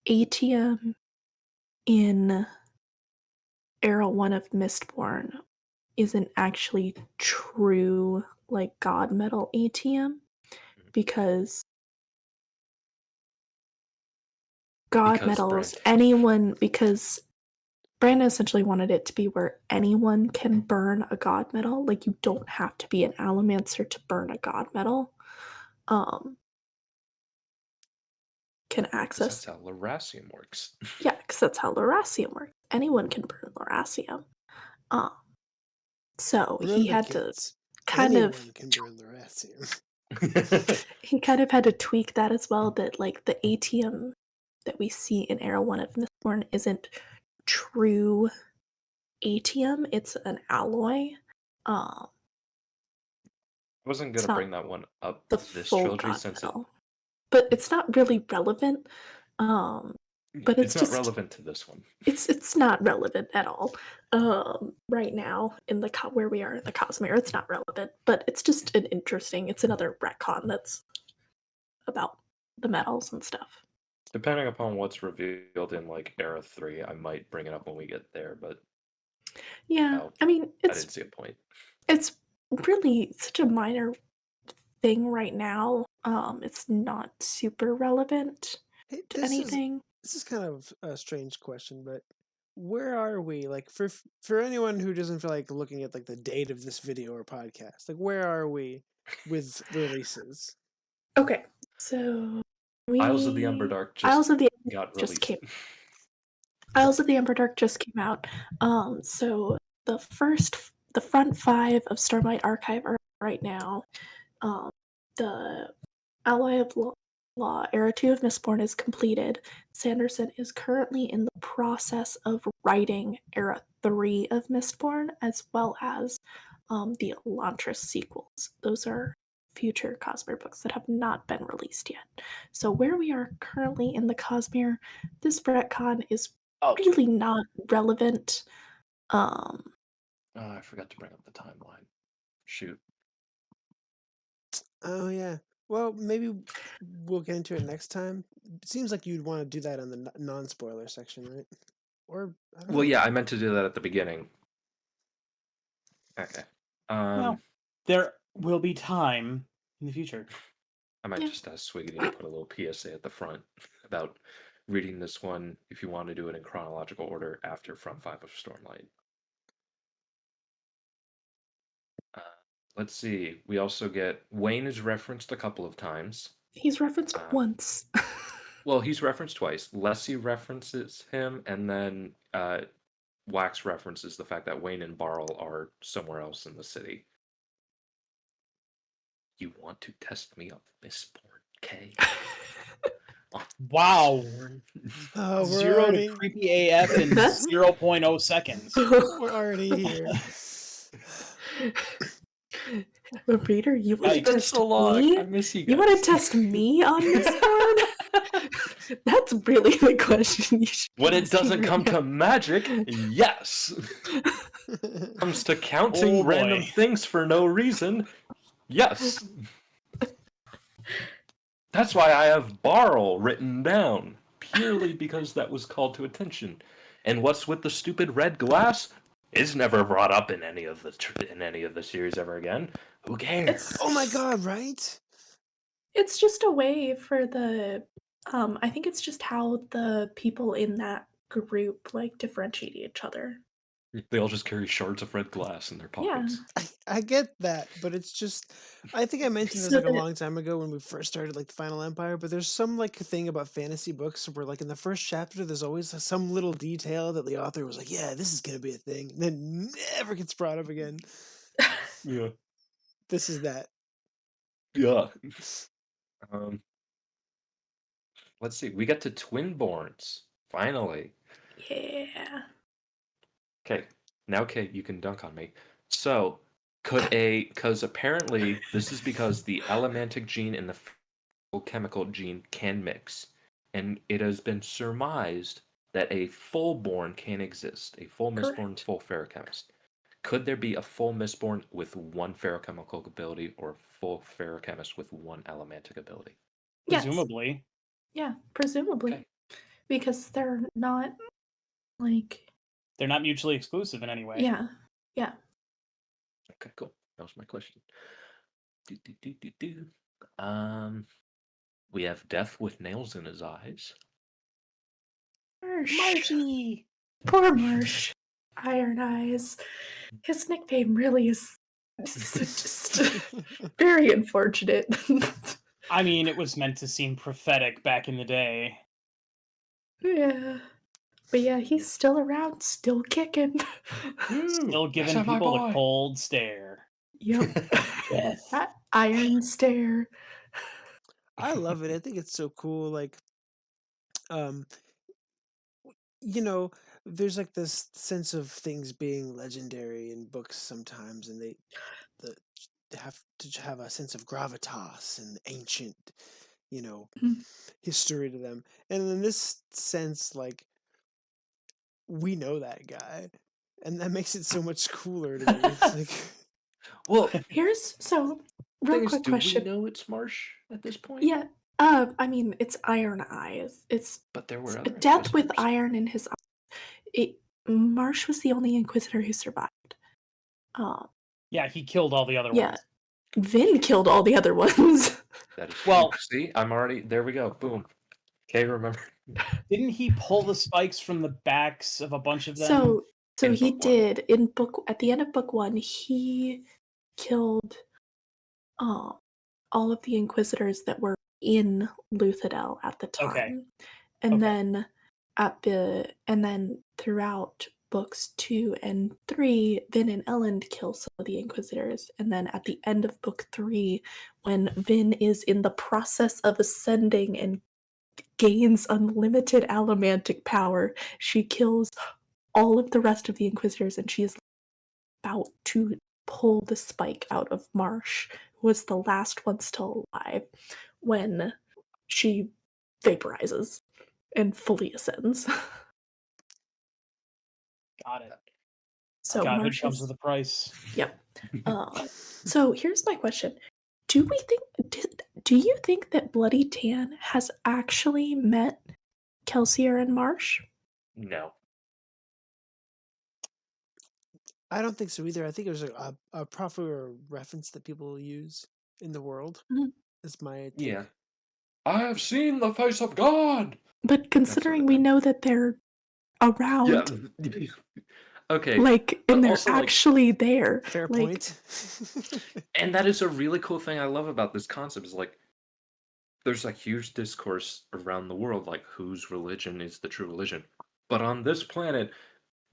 ATM in Era 1 of Mistborn isn't actually true, god metal ATM, because god metals, because Brandon essentially wanted it to be where anyone can burn a god metal. You don't have to be an allomancer to burn a god metal. Can access. That's how Lerasium works. Yeah, because that's how Lerasium works. Anyone can burn Lerasium. So he had to kind of. Can burn Lerasium. He kind of had to tweak that as well. That the ATM that we see in Era 1 of Mistborn isn't true ATM, it's an alloy. I wasn't gonna bring that one up The this full trilogy god since metal. But it's not really relevant. But it's not just relevant to this one. It's not relevant at all. Right now in where we are in the Cosmere, it's not relevant. But it's just it's another retcon that's about the metals and stuff. Depending upon what's revealed in Era 3, I might bring it up when we get there, but yeah, no, I mean I didn't see a point. It's really such a minor thing right now. It's not super relevant to anything. This is kind of a strange question, but where are we? Like for anyone who doesn't feel like looking at like the date of this video or podcast, like where are we with releases? Okay, so Isles of the Emberdark Isles of the got just released. Isles of the Emberdark just came out. So the front 5 of Stormlight Archive are right now. The Ally of Law, Era 2 of Mistborn is completed. Sanderson is currently in the process of writing Era 3 of Mistborn, as well as the Elantris sequels. Those are future Cosmere books that have not been released yet. So where we are currently in the Cosmere, this retcon is really not relevant. Oh, I forgot to bring up the timeline. Shoot. Oh yeah. Well, maybe we'll get into it next time. It seems like you'd want to do that on the non-spoiler section, right? Or I don't know. Well, yeah, I meant to do that at the beginning. Okay. Well, there will be time in the future. I might just ask Swiggity to put a little PSA at the front about reading this one if you want to do it in chronological order after Front 5 of Stormlight. Let's see. We also get Wayne is referenced a couple of times. He's referenced once. Well, he's referenced twice. Lessie references him, and then Wax references the fact that Wayne and Barl are somewhere else in the city. You want to test me up, Mistborn, K? Wow. Oh, 0 to creepy AF in 0.0 seconds. We're already here. Reader, you want to test me? I miss you guys. You want to test me on this one? That's really the question you should When it doesn't come to magic, yes. Comes to counting random things for no reason, yes. That's why I have Barl written down, purely because that was called to attention. And what's with the stupid red glass? It's never brought up in any of the series ever again. Who cares? Oh my god, right? It's just a way for the I think it's just how the people in that group like differentiate each other. They all just carry shards of red glass in their pockets. I get that, but it's just I think I mentioned this like a long time ago when we first started like the Final Empire, but there's some like thing about fantasy books where like in the first chapter there's always some little detail that the author was like, yeah, this is gonna be a thing, and then never gets brought up again. Yeah. This is that. Yeah. Let's see. We get to Twinborns finally. Yeah. Okay, now Kate, you can dunk on me. So, because apparently this is because the elementic gene and the chemical gene can mix, and it has been surmised that a full-born can exist, a full Mistborn, full ferochemist. Could there be a full Mistborn with one ferochemical ability, or a full ferochemist with one elementic ability? Presumably. Yeah, presumably. Okay. Because they're not like they're not mutually exclusive in any way. Yeah. Yeah. Okay, cool. That was my question. We have Death with nails in his eyes. Marshy. Poor Marsh. Ironeyes. His nickname really is just very unfortunate. I mean, it was meant to seem prophetic back in the day. Yeah. But yeah, he's still around, still kicking. Still giving people the cold stare. Yep. Yes. That iron stare. I love it. I think it's so cool. Like, you know, there's like this sense of things being legendary in books sometimes, and they have to have a sense of gravitas and ancient, history to them. And in this sense, like, we know that guy, and that makes it so much cooler to me. It's like, well, real quick question. Do we know it's Marsh at this point? Yeah. I mean, it's Ironeyes. But there were other Death with iron in his eyes. Marsh was the only Inquisitor who survived. Yeah, he killed all the other ones. Vin killed all the other ones. That is see, I'm already there. We go. Boom. Okay, remember. Didn't he pull the spikes from the backs of a bunch of them? So In he book one. did at the end of book 1. He killed all of the Inquisitors that were in Luthadel at the time. Okay. And Okay. then throughout books 2 and 3, Vin and Elend kill some of the Inquisitors. And then at the end of book 3, when Vin is in the process of ascending and gains unlimited allomantic power, she kills all of the rest of the Inquisitors, and she is about to pull the spike out of Marsh, who was the last one still alive, when she vaporizes and fully ascends. Got it. So Godhood Marsh comes is, with a price. yep. So here's my question: do you think that Bloody Tan has actually met Kelsier and Marsh? No. I don't think so either. I think it was a proper reference that people use in the world. Mhm. Is my take. Yeah. I have seen the face of God. But considering we know that they're around, Yeah. Okay. like, and they're also, like, actually there. Fair like, point. and that is a really cool thing I love about this concept is like there's a huge discourse around the world like whose religion is the true religion. But on this planet,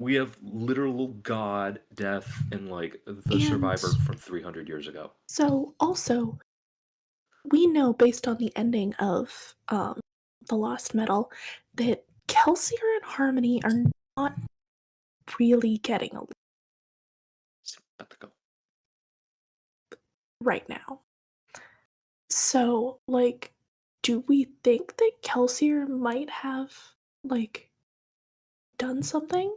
we have literal God, death, and like the survivor And from 300 years ago. so also, we know based on the ending of The Lost Metal that Kelsier and Harmony are not really getting along Sympathical. right now. So, like, do we think that Kelsier might have, like, done something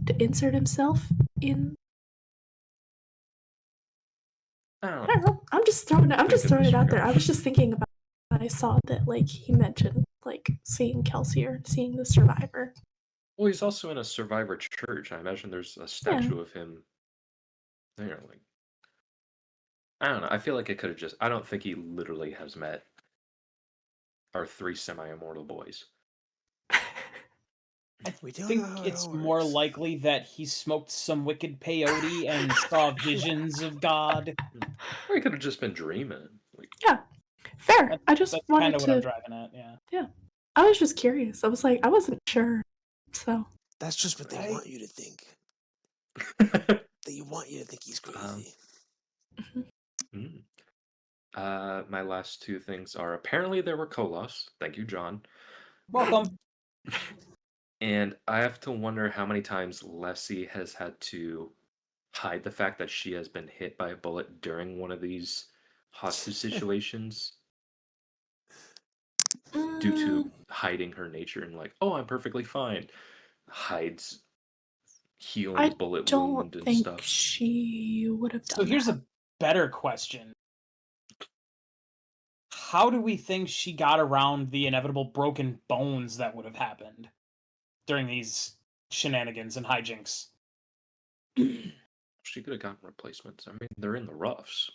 to insert himself in? I I don't don't know. know. I'm just throwing it out there. I Disregard. was just thinking about I saw that, like, he mentioned, like, seeing Kelsier, seeing the survivor. Well, he's also in a survivor church. I imagine there's a statue of him there. Like, I don't know. I feel like it could have just. I don't think he literally has met our 3 semi-immortal boys. I We don't think know how it it's all more works. likely that he smoked some wicked peyote and saw visions of God. Or he could have just been dreaming. Like, Yeah, fair. I just That's wanted kind of what I'm to. driving at, yeah. I was just curious. I was like, I wasn't sure. So That's just what they Right. want you to think. They want you to think he's crazy. My last 2 things are apparently there were Kolos. Thank you, John. Welcome. And I have to wonder how many times Lessie has had to hide the fact that she has been hit by a bullet during one of these hostage situations due to hiding her nature and like, oh, I'm perfectly fine. Hides healing I bullet don't wound and think stuff. she would have done So here's that. a better question. How do we think she got around the inevitable broken bones that would have happened during these shenanigans and hijinks? She could have gotten replacements. I mean, they're in the roughs.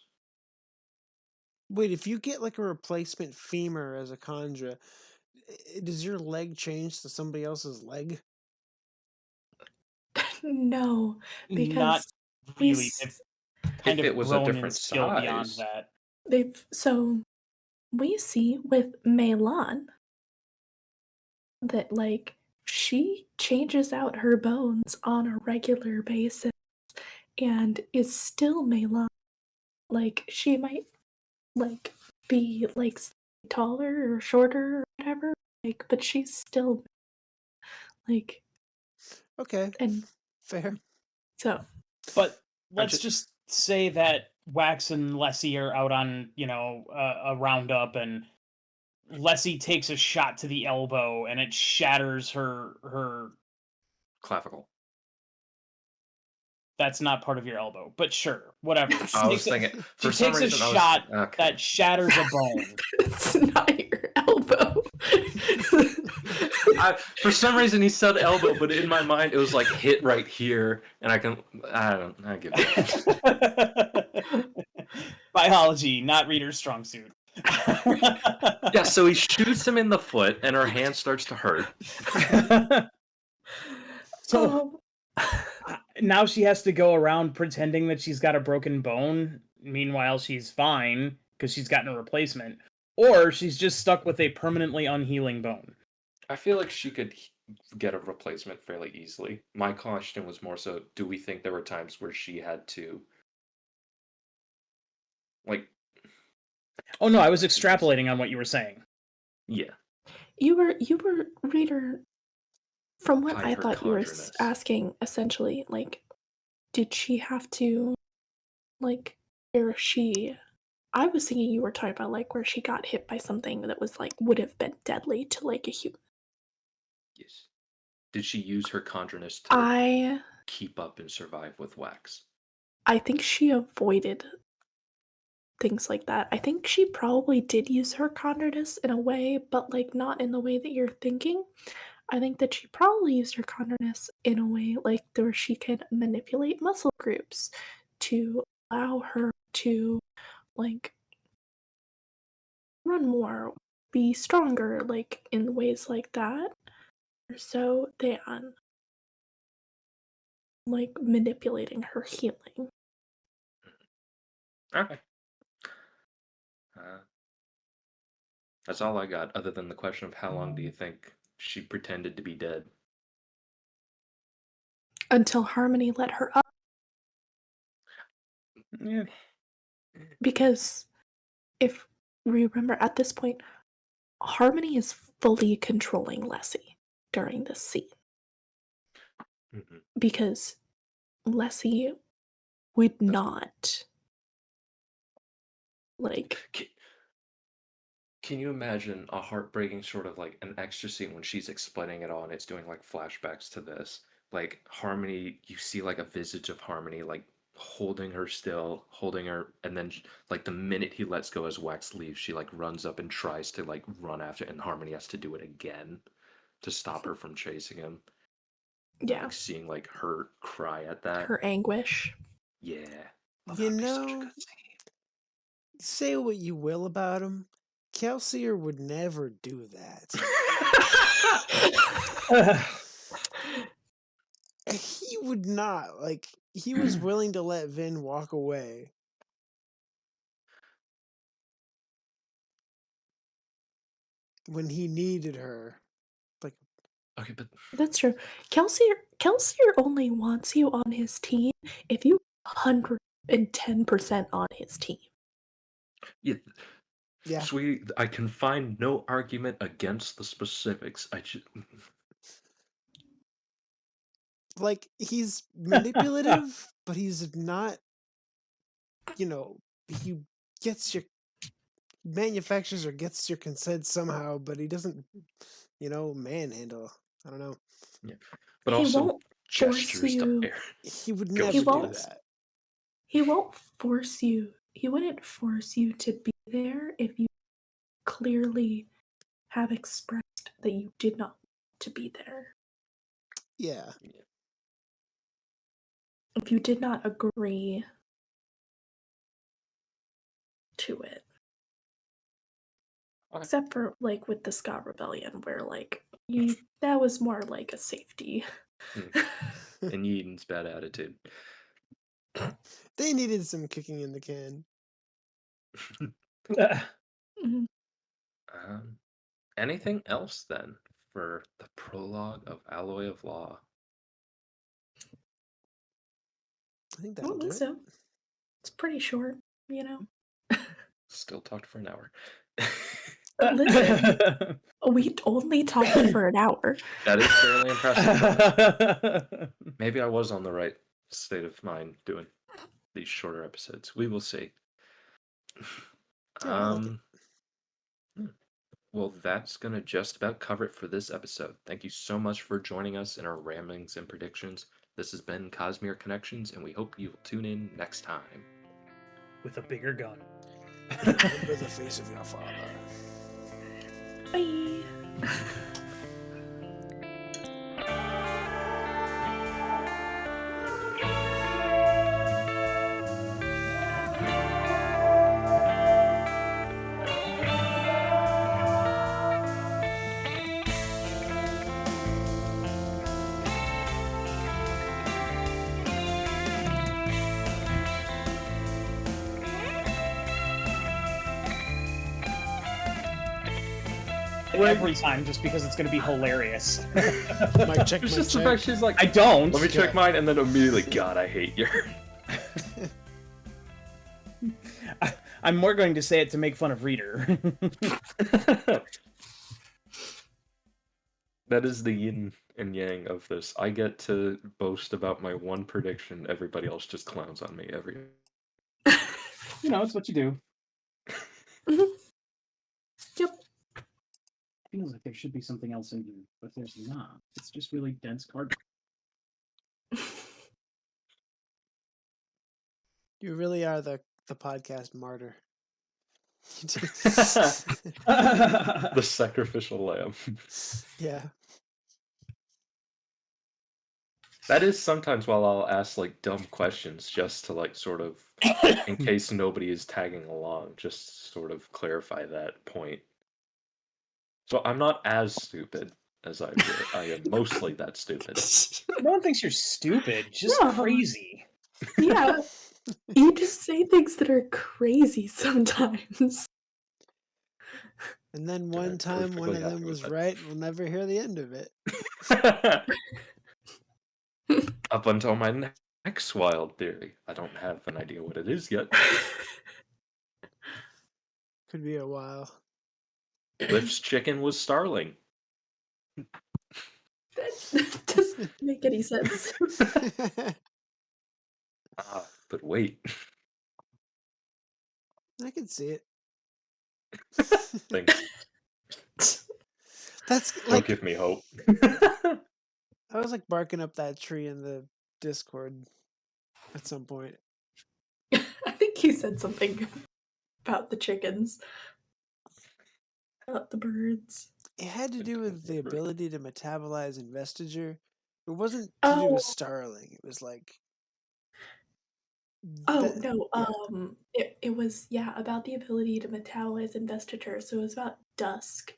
Wait, if you get like a replacement femur as a Khandra, does your leg change to somebody else's leg? No, Not because really. They've kind If of it was a grown in different skill beyond size. that. we see with Melan that like she changes out her bones on a regular basis and is still Melan. Like she might like be like taller or shorter or whatever, like, but she's still like Okay, and fair. so. But let's just- just say that Wax and Lessie are out on, a roundup, and Lessie takes a shot to the elbow, and it shatters her. Clavicle. That's not part of your elbow, but sure, whatever. I was thinking She for some takes a reason shot okay. that shatters a bone. It's not your elbow. For some reason he said elbow, but in my mind it was like hit right here, and I give it. Biology, not reader's strong suit. Yeah, so he shoots him in the foot, and her hand starts to hurt. So now she has to go around pretending that she's got a broken bone. Meanwhile, she's fine because she's gotten a replacement. Or she's just stuck with a permanently unhealing bone. I feel like she could get a replacement fairly easily. My question was more so, do we think there were times where she had to, like... Oh no, I was extrapolating on what you were saying. Yeah. You were reader. From what Hide I her thought you were conjureness. asking, essentially, like, did she have to, like, where she? I was thinking you were talking about like where she got hit by something that was like would have been deadly to like a human. Yes. Did she use her conjureness to I keep up and survive with wax? think she avoided things like that. I think she probably did use her conjureness in a way, but like not in the way that you're thinking. I think that she probably used her conjureness in a way like where she could manipulate muscle groups to allow her to like run more, be stronger, like in ways like that. So than like manipulating her healing. Okay. That's all I got, other than the question of how long do you think she pretended to be dead? Until Harmony let her up. Yeah. Because if we remember at this point, Harmony is fully controlling Lessie during this scene. Mm-hmm. Because Lessie would not like. Can you imagine a heartbreaking sort of like an extra scene when she's explaining it all and it's doing like flashbacks to this? Like Harmony, you see like a visage of Harmony like holding her still, holding her, and then like the minute he lets go as Wax leaves, she like runs up and tries to like run after it, and Harmony has to do it again to stop her from chasing him. Yeah. Like seeing like her cry at that. Her anguish. Yeah. You know, say what you will about him, Kelsier would never do that. He would not. Like, he was willing to let Vin walk away. When he needed her. Like, okay, but that's true. Kelsier only wants you on his team if you 110% on his team. Yeah. Sweetie, I can find no argument against the specifics. I just like, he's manipulative, but he's not, you know, he gets your manufactures or gets your consent somehow, but he doesn't, you know, manhandle. I don't know. Yeah. But He also won't force you. He would never do that. He won't force you. He wouldn't force you to be there if you clearly have expressed that you did not want to be there. Yeah. If you did not agree to it. Okay. Except for like with the Scott Rebellion, where like that was more like a safety. And Yeaton's bad attitude. They needed some kicking in the can. Anything else then for the prologue of Alloy of Law? I think I don't think so. It's pretty short, you know. Still talked for an hour. Listen, we only talked for an hour. That is fairly impressive. Maybe I was on the right state of mind doing these shorter episodes. We will see. Well, that's going to just about cover it for this episode. Thank you so much for joining us in our ramblings and predictions. This has been Cosmere Connections, and we hope you will tune in next time. With a bigger gun. Remember the face of your father. Bye. every time just because it's going to be hilarious. Mic check, It's mic just the check. fact she's like, I don't. let me check mine, and then immediately, God, I hate you. I'm more going to say it to make fun of Reader. That is the yin and yang of this. I get to boast about my one prediction. Everybody else just clowns on me every. You know, it's what you do. Yep. Feels like there should be something else in here, but there's not. It's just really dense cardboard. You really are the podcast martyr. The sacrificial lamb. Yeah. That is sometimes while I'll ask like dumb questions just to like sort of, in case nobody is tagging along, just sort of clarify that point. So I'm not as stupid as I appear. I am mostly that stupid. No one thinks you're stupid, just No. crazy. Yeah. You just say things that are crazy sometimes. And then I'm one time one perfectly of happy them with was that. right, we'll never hear the end of it. Up until my next wild theory. I don't have an idea what it is yet. Could be a while. Lift's chicken was Starling. That doesn't make any sense. Ah, but wait. I can see it. Thanks. That's Don't like give me hope. I was like barking up that tree in the Discord at some point. I think you said something about the chickens. About the birds. It had to do with the ability to metabolize investiture. It wasn't to do Oh, with Starling. It was like oh that- no. yeah. It was about the ability to metabolize investiture. So it was about Dusk.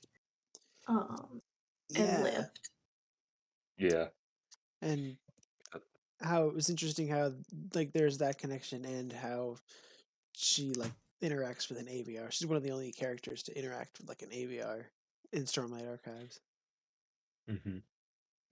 And Yeah. Lift. Yeah. And how it was interesting how like there's that connection and how she like interacts with an AVR. She's one of the only characters to interact with like an AVR in Stormlight Archives. Mm-hmm.